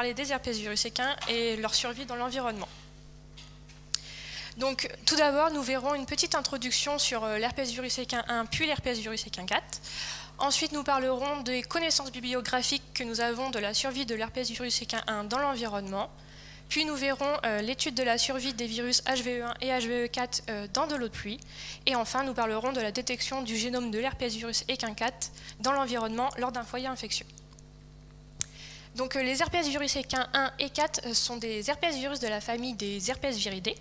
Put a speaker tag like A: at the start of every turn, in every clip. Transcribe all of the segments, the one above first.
A: parler des herpès virus équins et leur survie dans l'environnement. Donc, tout d'abord, nous verrons une petite introduction sur l'herpès virus équin 1 puis l'herpès virus équin 4. Ensuite, nous parlerons des connaissances bibliographiques que nous avons de la survie de l'herpès virus équin 1 dans l'environnement. Puis nous verrons l'étude de la survie des virus HVE1 et HVE4 dans de l'eau de pluie. Et enfin, nous parlerons de la détection du génome de l'herpès virus équin 4 dans l'environnement lors d'un foyer infectieux. Donc, les herpès virus équin 1 et 4 sont des herpès virus de la famille des herpès viridés.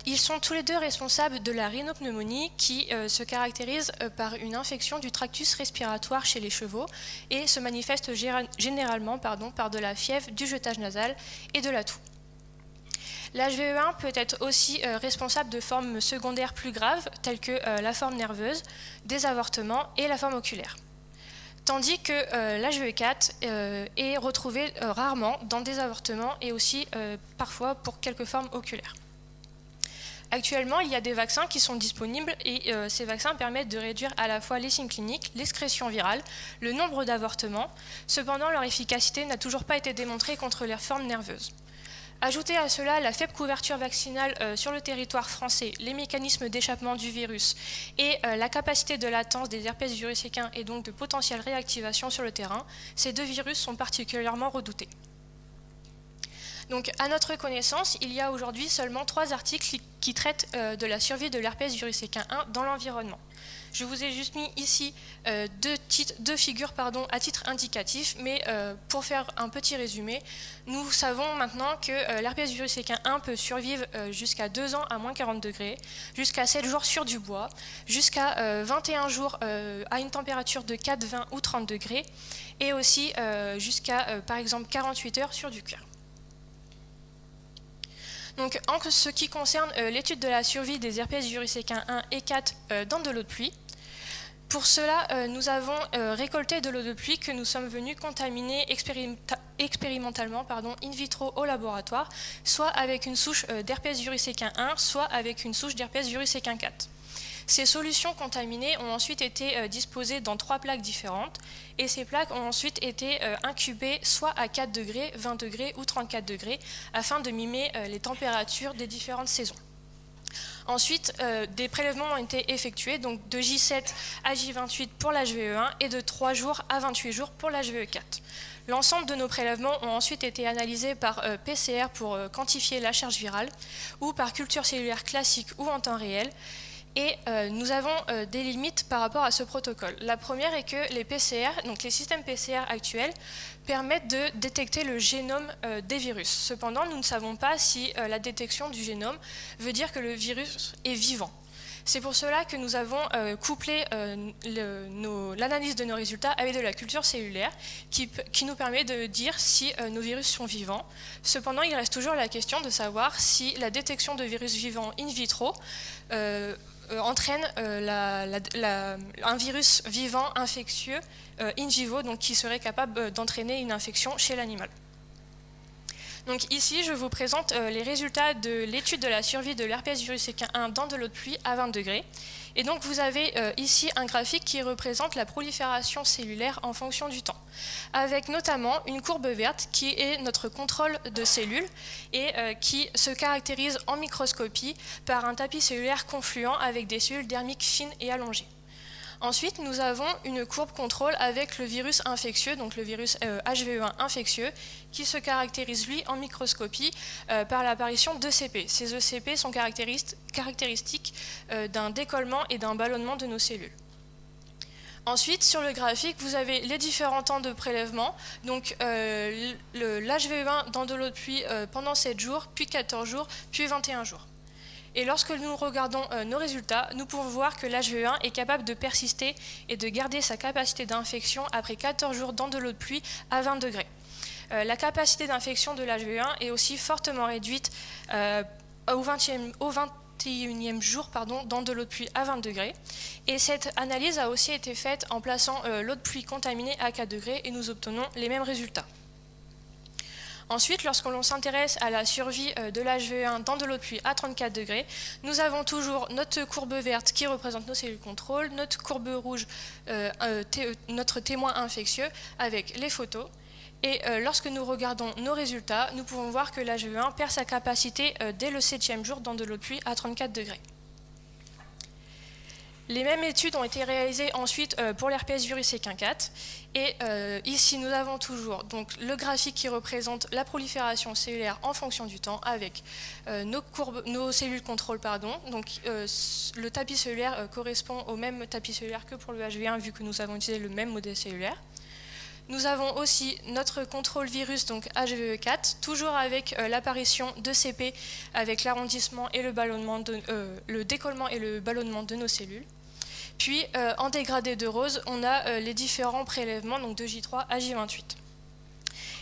A: Ils sont tous les deux responsables de la rhinopneumonie qui se caractérise par une infection du tractus respiratoire chez les chevaux et se manifeste généralement par de la fièvre, du jetage nasal et de la toux. L'HVE1 peut être aussi responsable de formes secondaires plus graves telles que la forme nerveuse, des avortements et la forme oculaire. Tandis que l'HVE4 est retrouvé rarement dans des avortements et aussi parfois pour quelques formes oculaires. Actuellement, il y a des vaccins qui sont disponibles et ces vaccins permettent de réduire à la fois les signes cliniques, l'excrétion virale, le nombre d'avortements. Cependant, leur efficacité n'a toujours pas été démontrée contre les formes nerveuses. Ajoutez à cela la faible couverture vaccinale sur le territoire français, les mécanismes d'échappement du virus et la capacité de latence des herpès virus équins et donc de potentielle réactivation sur le terrain, ces deux virus sont particulièrement redoutés. Donc, à notre connaissance, il y a aujourd'hui seulement 3 articles qui traitent de la survie de l'herpès virus équin 1 dans l'environnement. Je vous ai juste mis ici deux figures à titre indicatif, mais pour faire un petit résumé, nous savons maintenant que l'herpès virus équin 1 peut survivre jusqu'à 2 ans à moins 40 degrés, jusqu'à 7 jours sur du bois, jusqu'à 21 jours à une température de 4, 20 ou 30 degrés, et aussi jusqu'à, par exemple, 48 heures sur du cuir. Donc, en ce qui concerne l'étude de la survie des herpès virus équin 1 et 4 dans de l'eau de pluie, pour cela, nous avons récolté de l'eau de pluie que nous sommes venus contaminer expérimentalement in vitro au laboratoire, soit avec une souche d'herpès virus équin 1, soit avec une souche d'herpès virus équin 4. Ces solutions contaminées ont ensuite été disposées dans 3 plaques différentes et ces plaques ont ensuite été incubées soit à 4 degrés, 20 degrés ou 34 degrés afin de mimer les températures des différentes saisons. Ensuite, des prélèvements ont été effectués, donc de J7 à J28 pour l'HVE1 et de 3 jours à 28 jours pour l'HVE4. L'ensemble de nos prélèvements ont ensuite été analysés par PCR pour quantifier la charge virale ou par culture cellulaire classique ou en temps réel. Et nous avons des limites par rapport à ce protocole. La première est que les PCR, donc les systèmes PCR actuels, permettent de détecter le génome des virus. Cependant, nous ne savons pas si la détection du génome veut dire que le virus est vivant. C'est pour cela que nous avons couplé l'analyse de nos résultats avec de la culture cellulaire qui nous permet de dire si nos virus sont vivants. Cependant, il reste toujours la question de savoir si la détection de virus vivants in vitro entraîne un virus vivant infectieux in vivo, donc qui serait capable d'entraîner une infection chez l'animal. Donc ici, je vous présente les résultats de l'étude de la survie de l'herpès virus équin 1 dans de l'eau de pluie à 20 degrés. Et donc vous avez ici un graphique qui représente la prolifération cellulaire en fonction du temps, avec notamment une courbe verte qui est notre contrôle de cellules et qui se caractérise en microscopie par un tapis cellulaire confluent avec des cellules dermiques fines et allongées. Ensuite, nous avons une courbe contrôle avec le virus infectieux, donc le virus HVE1 infectieux, qui se caractérise, lui, en microscopie par l'apparition d'ECP. Ces ECP sont caractéristiques d'un décollement et d'un ballonnement de nos cellules. Ensuite, sur le graphique, vous avez les différents temps de prélèvement, donc l'HVE1 dans de l'eau de pluie pendant 7 jours, puis 14 jours, puis 21 jours. Et lorsque nous regardons nos résultats, nous pouvons voir que l'HVE1 est capable de persister et de garder sa capacité d'infection après 14 jours dans de l'eau de pluie à 20 degrés. La capacité d'infection de l'HVE1 est aussi fortement réduite au 21e jour dans de l'eau de pluie à 20 degrés. Et cette analyse a aussi été faite en plaçant l'eau de pluie contaminée à 4 degrés et nous obtenons les mêmes résultats. Ensuite, lorsque l'on s'intéresse à la survie de l'HVE1 dans de l'eau de pluie à 34 degrés, nous avons toujours notre courbe verte qui représente nos cellules contrôle, notre courbe rouge, notre témoin infectieux avec les photos. Et lorsque nous regardons nos résultats, nous pouvons voir que l'HVE1 perd sa capacité dès le 7e jour dans de l'eau de pluie à 34 degrés. Les mêmes études ont été réalisées ensuite pour l'herpès virus H1N1 et ici nous avons toujours donc, le graphique qui représente la prolifération cellulaire en fonction du temps avec nos cellules contrôle. Donc, le tapis cellulaire correspond au même tapis cellulaire que pour le HV1 vu que nous avons utilisé le même modèle cellulaire. Nous avons aussi notre contrôle virus, donc HVE4, toujours avec l'apparition de CP avec l'arrondissement et le décollement et le ballonnement de nos cellules. Puis en dégradé de rose, on a les différents prélèvements donc de J3 à J28.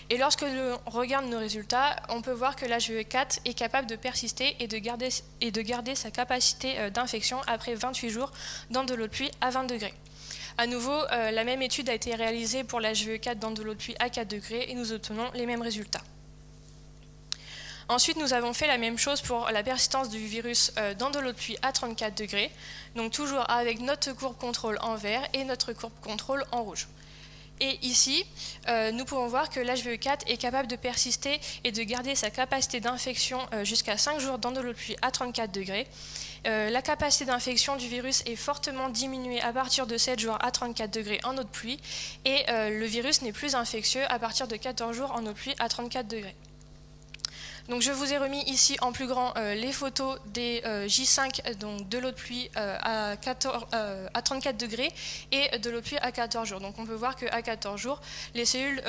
A: Et lorsque l'on regarde nos résultats, on peut voir que l'HVE4 est capable de persister et de garder sa capacité d'infection après 28 jours dans de l'eau de pluie à 20 degrés. À nouveau, la même étude a été réalisée pour l'HVE4 dans de l'eau de pluie à 4 degrés et nous obtenons les mêmes résultats. Ensuite, nous avons fait la même chose pour la persistance du virus dans de l'eau de pluie à 34 degrés, donc toujours avec notre courbe contrôle en vert et notre courbe contrôle en rouge. Et ici, nous pouvons voir que l'HVE4 est capable de persister et de garder sa capacité d'infection jusqu'à 5 jours dans de l'eau de pluie à 34 degrés. La capacité d'infection du virus est fortement diminuée à partir de 7 jours à 34 degrés en eau de pluie et le virus n'est plus infectieux à partir de 14 jours en eau de pluie à 34 degrés. Donc je vous ai remis ici en plus grand les photos des J5 donc de l'eau de pluie à 34 degrés et de l'eau de pluie à 14 jours. Donc on peut voir qu'à 14 jours, les cellules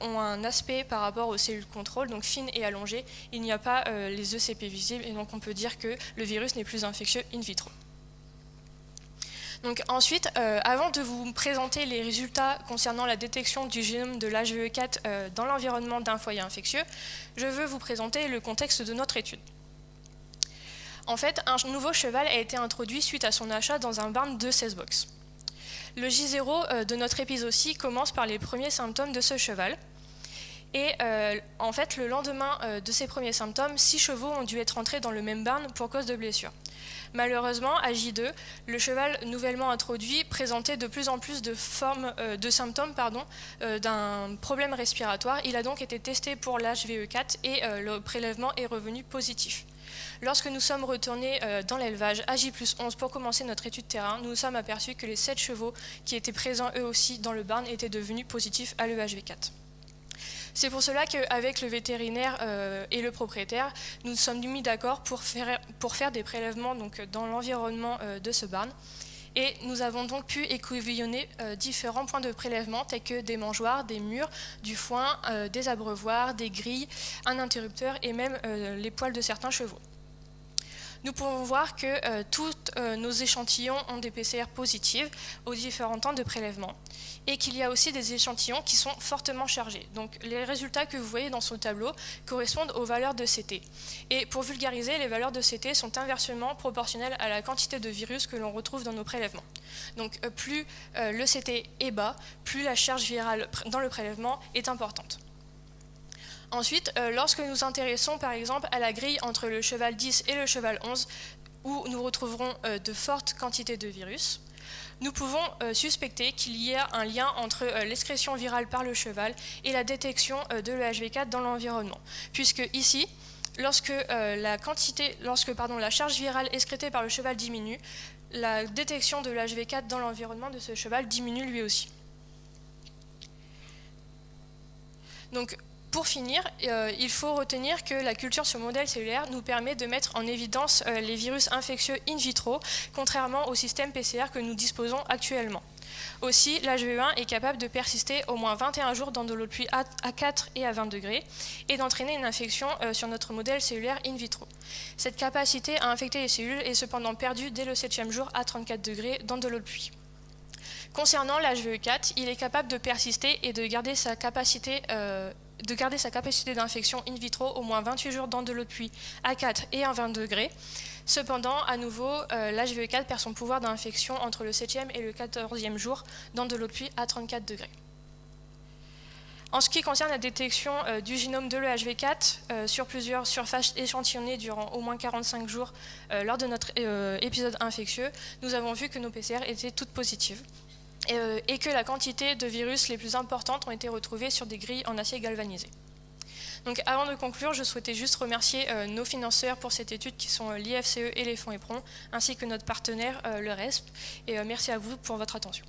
A: ont un aspect par rapport aux cellules contrôle, donc fines et allongées. Il n'y a pas les ECP visibles et donc on peut dire que le virus n'est plus infectieux in vitro. Donc ensuite, avant de vous présenter les résultats concernant la détection du génome de l'HVE4 dans l'environnement d'un foyer infectieux, je veux vous présenter le contexte de notre étude. En fait, un nouveau cheval a été introduit suite à son achat dans un barn de 16 box. Le J0 de notre épisode-ci commence par les premiers symptômes de ce cheval. Et en fait, le lendemain de ces premiers symptômes, 6 chevaux ont dû être entrés dans le même barn pour cause de blessures. Malheureusement, à J2, le cheval nouvellement introduit présentait de plus en plus de symptômes d'un problème respiratoire. Il a donc été testé pour l'HVE4 et le prélèvement est revenu positif. Lorsque nous sommes retournés dans l'élevage à J+11 pour commencer notre étude terrain, nous nous sommes aperçus que les 7 chevaux qui étaient présents eux aussi dans le barn étaient devenus positifs à l'EHV4. C'est pour cela qu'avec le vétérinaire et le propriétaire, nous nous sommes mis d'accord pour faire des prélèvements donc, dans l'environnement de ce barn. Et nous avons donc pu écouvillonner différents points de prélèvement tels que des mangeoires, des murs, du foin, des abreuvoirs, des grilles, un interrupteur et même les poils de certains chevaux. Nous pouvons voir que tous nos échantillons ont des PCR positives aux différents temps de prélèvement et qu'il y a aussi des échantillons qui sont fortement chargés. Donc les résultats que vous voyez dans ce tableau correspondent aux valeurs de CT. Et pour vulgariser, les valeurs de CT sont inversement proportionnelles à la quantité de virus que l'on retrouve dans nos prélèvements. Donc plus le CT est bas, plus la charge virale dans le prélèvement est importante. Ensuite, lorsque nous intéressons par exemple à la grille entre le cheval 10 et le cheval 11, où nous retrouverons de fortes quantités de virus, nous pouvons suspecter qu'il y a un lien entre l'excrétion virale par le cheval et la détection de l'EHV4 dans l'environnement. Puisque ici, lorsque la charge virale excrétée par le cheval diminue, la détection de l'EHV4 dans l'environnement de ce cheval diminue lui aussi. Donc, pour finir, il faut retenir que la culture sur modèle cellulaire nous permet de mettre en évidence les virus infectieux in vitro, contrairement au système PCR que nous disposons actuellement. Aussi, l'HVE1 est capable de persister au moins 21 jours dans de l'eau de pluie à 4 et à 20 degrés et d'entraîner une infection sur notre modèle cellulaire in vitro. Cette capacité à infecter les cellules est cependant perdue dès le 7e jour à 34 degrés dans de l'eau de pluie. Concernant l'HVE4, il est capable de persister et de garder sa capacité d'infection in vitro au moins 28 jours dans de l'eau de pluie à 4 et à 20 degrés. Cependant, à nouveau, l'HVE4 perd son pouvoir d'infection entre le 7e et le 14e jour dans de l'eau de pluie à 34 degrés. En ce qui concerne la détection du génome de l'EHV4 sur plusieurs surfaces échantillonnées durant au moins 45 jours lors de notre épisode infectieux, nous avons vu que nos PCR étaient toutes positives. et que la quantité de virus les plus importantes ont été retrouvées sur des grilles en acier galvanisé. Donc avant de conclure, je souhaitais juste remercier nos financeurs pour cette étude qui sont l'IFCE et les fonds EPRON, ainsi que notre partenaire, le RESP. Et merci à vous pour votre attention.